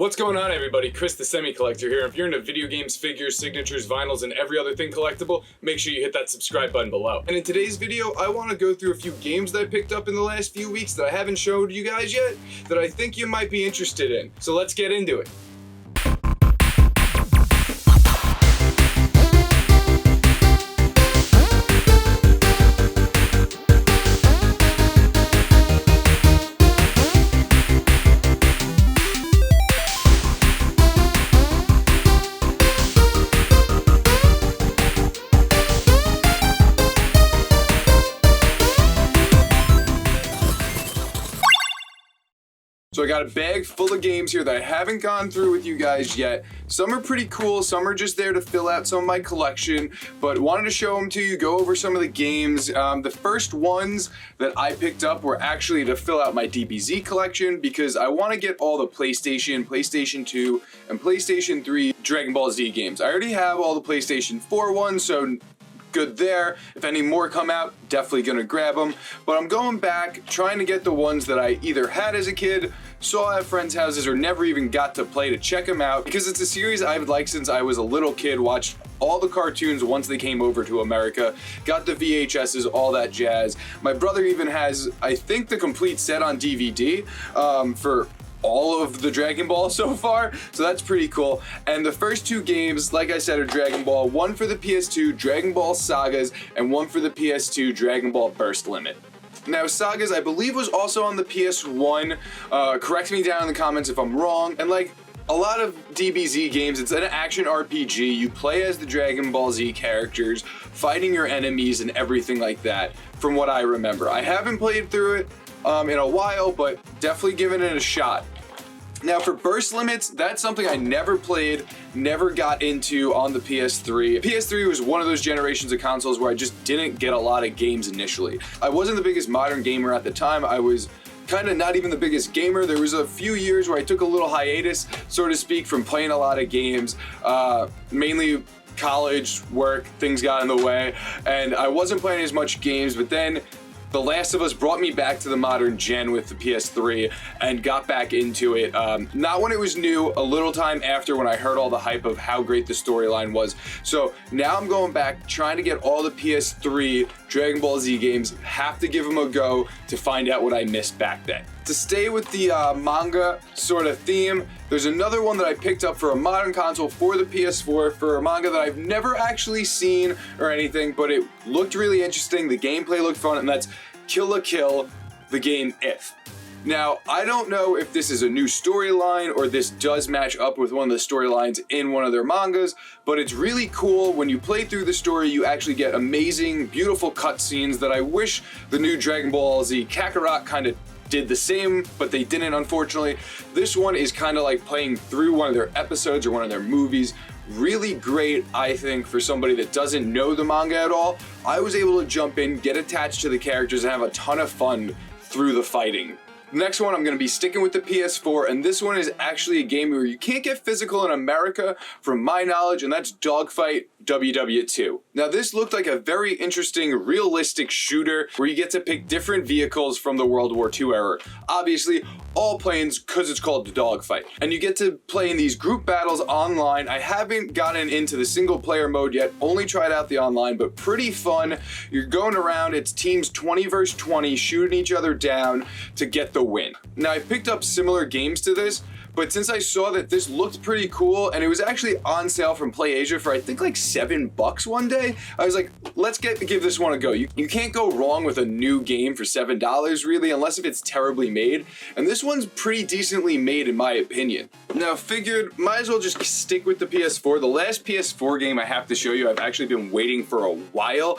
What's going on, everybody? Chris the SemiCollector here. If you're into video games, figures, signatures, vinyls, and every other thing collectible, make sure you hit that subscribe button below. And in today's video, I want to go through a few games that I picked up in the last few weeks that I haven't showed you guys yet, that I think you might be interested in. So let's get into it. So I got a bag full of games here that I haven't gone through with you guys yet. Some are pretty cool, some are just there to fill out some of my collection, but wanted to show them to you, go over some of the games. The first ones that I picked up were actually to fill out my DBZ collection because I want to get all the PlayStation, PlayStation 2, and PlayStation 3 Dragon Ball Z games. I already have all the PlayStation 4 ones, so good there. If any more come out, definitely gonna grab them. But I'm going back, trying to get the ones that I either had as a kid, saw at friends' houses, or never even got to play, to check them out, because it's a series I've liked since I was a little kid, watched all the cartoons once they came over to America, got the VHSs, all that jazz. My brother even has, I think, the complete set on DVD for all of the Dragon Ball so far, so that's pretty cool. And the first two games, like I said, are Dragon Ball. One for the PS2, Dragon Ball Sagas, and one for the PS2, Dragon Ball Burst Limit. Now, Sagas, I believe, was also on the PS1. Correct me down in the comments if I'm wrong. And like a lot of DBZ games, it's an action RPG. You play as the Dragon Ball Z characters, fighting your enemies and everything like that, from what I remember. I haven't played through it in a while, but definitely giving it a shot. Now for burst limits, that's something I never played, never got into on the PS3. PS3 was one of those generations of consoles where I just didn't get a lot of games initially. I wasn't the biggest modern gamer at the time. I was kind of not even the biggest gamer. There was a few years where I took a little hiatus, so to speak, from playing a lot of games, mainly college, work, things got in the way, and I wasn't playing as much games. But then The Last of Us brought me back to the modern gen with the PS3 and got back into it. Not when it was new, a little time after, when I heard all the hype of how great the storyline was. So now I'm going back, trying to get all the PS3 Dragon Ball Z games. Have to give them a go to find out what I missed back then. To stay with the manga sort of theme, there's another one that I picked up for a modern console for the PS4 for a manga that I've never actually seen or anything, but it looked really interesting. The gameplay looked fun, and that's Kill la Kill, the game If. Now, I don't know if this is a new storyline or this does match up with one of the storylines in one of their mangas, but it's really cool. When you play through the story, you actually get amazing, beautiful cutscenes that I wish the new Dragon Ball Z Kakarot kind of did the same, but they didn't, unfortunately. This one is kind of like playing through one of their episodes or one of their movies. Really great, I think, for somebody that doesn't know the manga at all. I was able to jump in, get attached to the characters, and have a ton of fun through the fighting. Next one, I'm going to be sticking with the PS4, and this one is actually a game where you can't get physical in America, from my knowledge, and that's Dogfight WW2. Now, this looked like a very interesting, realistic shooter where you get to pick different vehicles from the World War II era. Obviously, all planes, because it's called the Dogfight. And you get to play in these group battles online. I haven't gotten into the single player mode yet, only tried out the online, but pretty fun. You're going around, it's teams 20 versus 20, shooting each other down to get the win. Now, I picked up similar games to this, but since I saw that this looked pretty cool and it was actually on sale from PlayAsia for I think like $7 one day, I was like, let's give this one a go. You can't go wrong with a new game for $7 really, unless if it's terribly made. And this one's pretty decently made in my opinion. Now figured, might as well just stick with the PS4. The last PS4 game I have to show you, I've actually been waiting for a while.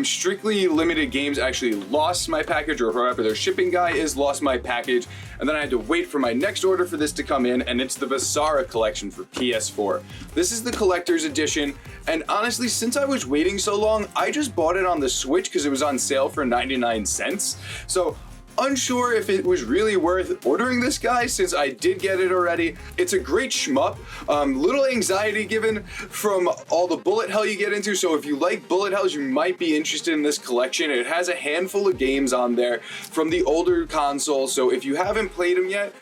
Strictly Limited Games actually lost my package, or whoever their shipping guy is lost my package. And then I had to wait for my next order for this to come in, and it's the Basara Collection for PS4. This is the collector's edition, and honestly, since I was waiting so long, I just bought it on the Switch because it was on sale for 99 cents. So unsure if it was really worth ordering this guy since I did get it already. It's a great shmup. Little anxiety given from all the bullet hell you get into, so if you like bullet hells, you might be interested in this collection. It has a handful of games on there from the older console, so if you haven't played them yet,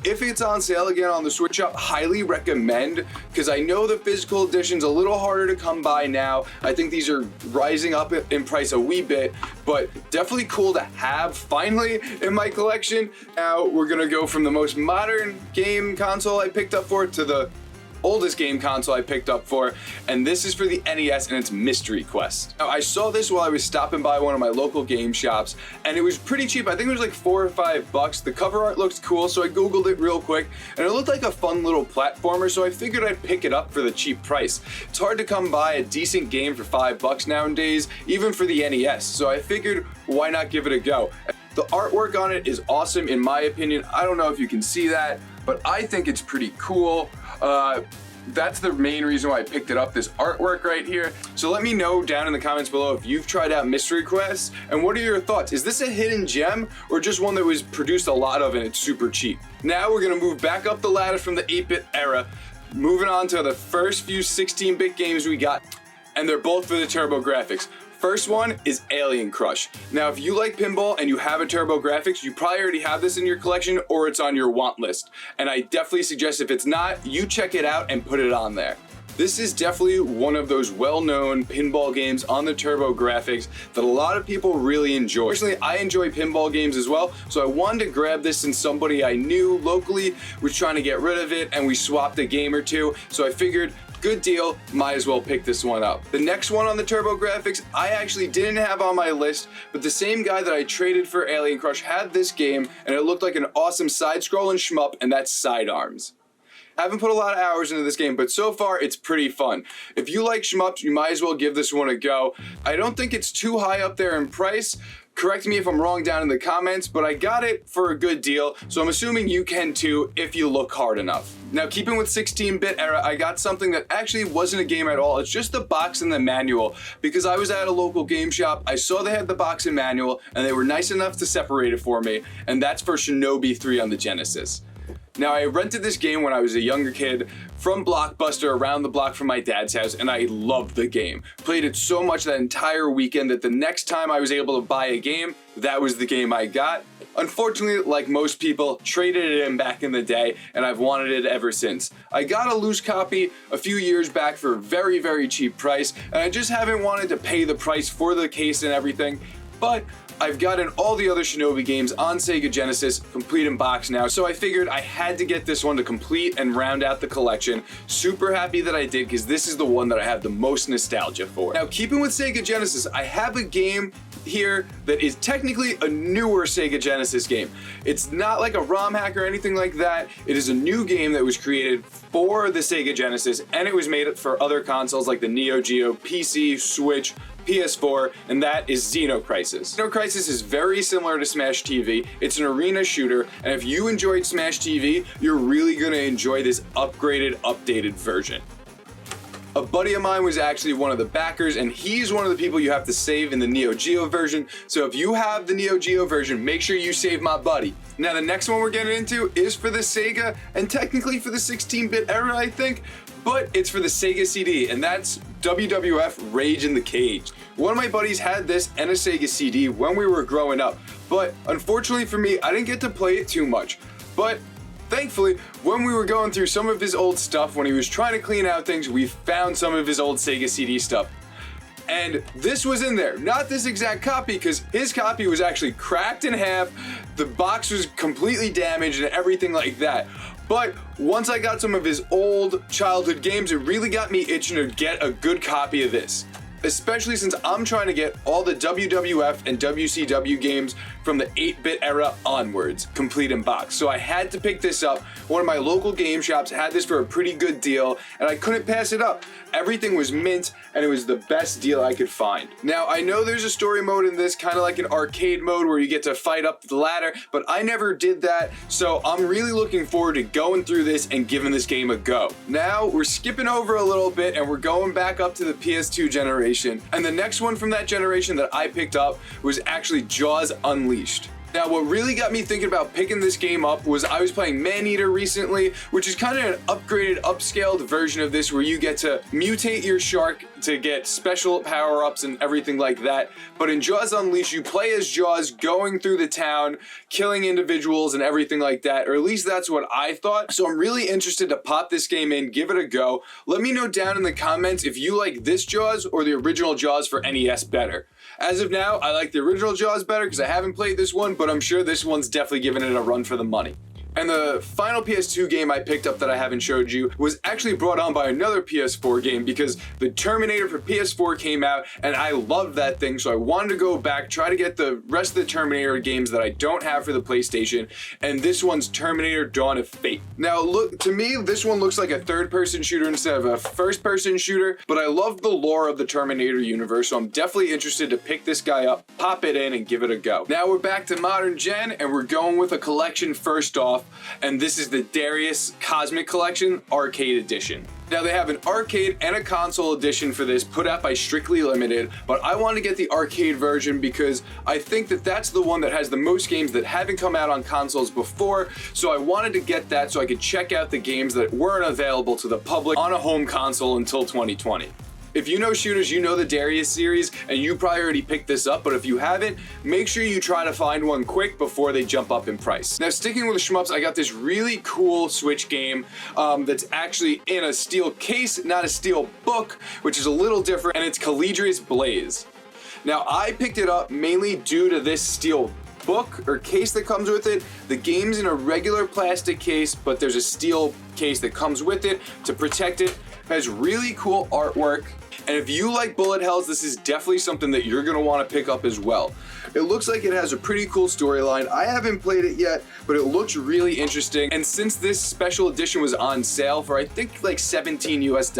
if it's on sale again on the Switch Shop, highly recommend, because I know the physical edition's a little harder to come by now. I think these are rising up in price a wee bit, but definitely cool to have finally in my collection. Now we're gonna go from the most modern game console I picked up for to the oldest game console I picked up for, and this is for the NES, and it's Mystery Quest. Now I saw this while I was stopping by one of my local game shops, and it was pretty cheap. I think it was like $4 or $5. The cover art looks cool, so I googled it real quick, and it looked like a fun little platformer, so I figured I'd pick it up for the cheap price. It's hard to come by a decent game for $5 nowadays, even for the NES, so I figured why not give it a go. The artwork on it is awesome in my opinion. I don't know if you can see that, but I think it's pretty cool. That's the main reason why I picked it up, this artwork right here. So let me know down in the comments below if you've tried out Mystery Quest, and what are your thoughts? Is this a hidden gem, or just one that was produced a lot of and it's super cheap? Now we're gonna move back up the ladder from the 8-bit era, moving on to the first few 16-bit games we got, and they're both for the TurboGrafx. First one is Alien Crush. Now, if you like pinball and you have a TurboGrafx, you probably already have this in your collection or it's on your want list. And I definitely suggest if it's not, you check it out and put it on there. This is definitely one of those well-known pinball games on the TurboGrafx that a lot of people really enjoy. Personally, I enjoy pinball games as well, so I wanted to grab this since somebody I knew locally was trying to get rid of it, and we swapped a game or two, so I figured, good deal, might as well pick this one up. The next one on the TurboGrafx, I actually didn't have on my list, but the same guy that I traded for Alien Crush had this game, and it looked like an awesome side-scrolling shmup, and that's Sidearms. I haven't put a lot of hours into this game, but so far it's pretty fun. If you like shmups, you might as well give this one a go. I don't think it's too high up there in price. Correct me if I'm wrong down in the comments, but I got it for a good deal, so I'm assuming you can too if you look hard enough. Now, keeping with 16-bit era, I got something that actually wasn't a game at all. It's just the box and the manual, because I was at a local game shop, I saw they had the box and manual, and they were nice enough to separate it for me, and that's for Shinobi 3 on the Genesis. Now, I rented this game when I was a younger kid from Blockbuster around the block from my dad's house, and I loved the game. Played it so much that entire weekend that the next time I was able to buy a game, that was the game I got. Unfortunately, like most people, traded it in back in the day, and I've wanted it ever since. I got a loose copy a few years back for a very, very cheap price, and I just haven't wanted to pay the price for the case and everything, but I've gotten all the other Shinobi games on Sega Genesis complete in box now, so I figured I had to get this one to complete and round out the collection. Super happy that I did, because this is the one that I have the most nostalgia for. Now, keeping with Sega Genesis, I have a game here that is technically a newer Sega Genesis game. It's not like a ROM hack or anything like that. It is a new game that was created for the Sega Genesis, and it was made for other consoles like the Neo Geo, PC, Switch, PS4, and that is Xenocrisis. Xenocrisis is very similar to Smash TV. It's an arena shooter, and if you enjoyed Smash TV, you're really gonna enjoy this upgraded, updated version. A buddy of mine was actually one of the backers, and he's one of the people you have to save in the Neo Geo version, so if you have the Neo Geo version, make sure you save my buddy. Now, the next one we're getting into is for the Sega, and technically for the 16-bit era, I think, but it's for the Sega CD, and that's WWF Rage in the Cage. One of my buddies had this and a Sega CD when we were growing up, but unfortunately for me, I didn't get to play it too much. But thankfully, when we were going through some of his old stuff, when he was trying to clean out things, we found some of his old Sega CD stuff. And this was in there, not this exact copy, because his copy was actually cracked in half, the box was completely damaged and everything like that. But once I got some of his old childhood games, it really got me itching to get a good copy of this. Especially since I'm trying to get all the WWF and WCW games from the 8-bit era onwards, complete in box. So I had to pick this up. One of my local game shops had this for a pretty good deal, and I couldn't pass it up. Everything was mint, and it was the best deal I could find. Now, I know there's a story mode in this, kind of like an arcade mode where you get to fight up the ladder, but I never did that, so I'm really looking forward to going through this and giving this game a go. Now, we're skipping over a little bit, and we're going back up to the PS2 generation. And the next one from that generation that I picked up was actually Jaws Unleashed. Now, what really got me thinking about picking this game up was I was playing Maneater recently, which is kind of an upgraded, upscaled version of this where you get to mutate your shark to get special power-ups and everything like that. But in Jaws Unleashed, you play as Jaws going through the town, killing individuals and everything like that, or at least that's what I thought. So I'm really interested to pop this game in, give it a go. Let me know down in the comments if you like this Jaws or the original Jaws for NES better. As of now, I like the original Jaws better because I haven't played this one, but I'm sure this one's definitely giving it a run for the money. And the final PS2 game I picked up that I haven't showed you was actually brought on by another PS4 game because the Terminator for PS4 came out and I loved that thing, so I wanted to go back, try to get the rest of the Terminator games that I don't have for the PlayStation, and this one's Terminator Dawn of Fate. Now look, to me this one looks like a third-person shooter instead of a first-person shooter, but I love the lore of the Terminator universe, so I'm definitely interested to pick this guy up, pop it in, and give it a go. Now we're back to modern gen, and we're going with a collection first off, and this is the Darius Cosmic Collection Arcade Edition. Now they have an arcade and a console edition for this put out by Strictly Limited, but I want to get the arcade version because I think that that's the one that has the most games that haven't come out on consoles before, so I wanted to get that so I could check out the games that weren't available to the public on a home console until 2020. If you know shooters, you know the Darius series, and you probably already picked this up, but if you haven't, make sure you try to find one quick before they jump up in price. Now, sticking with the shmups, I got this really cool Switch game that's actually in a steel case, not a steel book, which is a little different, and it's Collegious Blaze. Now, I picked it up mainly due to this steel book or case that comes with it. The game's in a regular plastic case, but there's a steel case that comes with it to protect it. It has really cool artwork. And if you like bullet hells, this is definitely something that you're going to want to pick up as well. It looks like it has a pretty cool storyline. I haven't played it yet, but it looks really interesting. And since this special edition was on sale for I think like $17 US,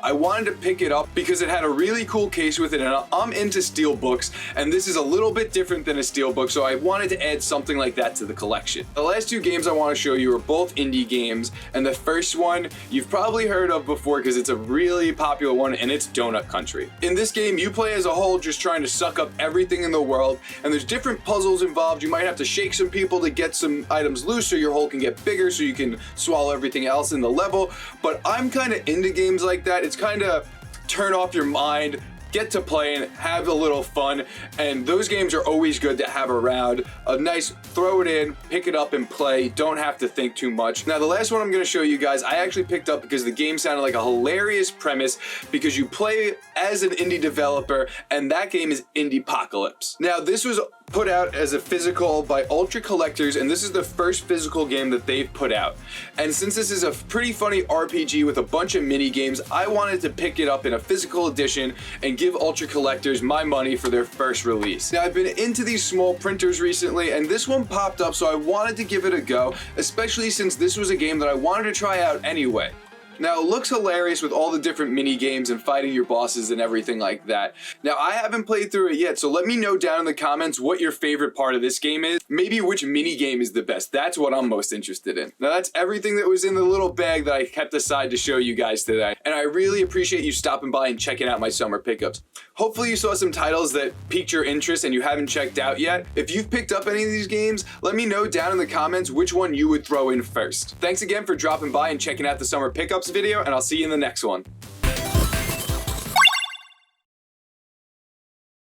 I wanted to pick it up because it had a really cool case with it, and I'm into steel books, and this is a little bit different than a steel book, so I wanted to add something like that to the collection. The last two games I want to show you are both indie games, and the first one you've probably heard of before because it's a really popular one, and it's Donut Country. In this game, you play as a whole just trying to suck up everything in the world, and there's different puzzles involved. You might have to shake some people to get some items loose so your hole can get bigger so you can swallow everything else in the level, but I'm kind of into games like that. It's kind of turn off your mind, get to playing, have a little fun, and those games are always good to have around. A nice throw it in, pick it up and play, don't have to think too much. Now the last one I'm going to show you guys, I actually picked up because the game sounded like a hilarious premise because you play as an indie developer, and that game is Indiepocalypse. Now this was put out as a physical by Ultra Collectors, and this is the first physical game that they've put out. And since this is a pretty funny RPG with a bunch of mini games, I wanted to pick it up in a physical edition and give Ultra Collectors my money for their first release. Now I've been into these small printers recently, and this one popped up, so I wanted to give it a go, especially since this was a game that I wanted to try out anyway. Now it looks hilarious with all the different mini games and fighting your bosses and everything like that. Now I haven't played through it yet, so let me know down in the comments what your favorite part of this game is. Maybe which mini game is the best. That's what I'm most interested in. Now that's everything that was in the little bag that I kept aside to show you guys today. And I really appreciate you stopping by and checking out my summer pickups. Hopefully you saw some titles that piqued your interest and you haven't checked out yet. If you've picked up any of these games, let me know down in the comments which one you would throw in first. Thanks again for dropping by and checking out the summer pickups video, and I'll see you in the next one.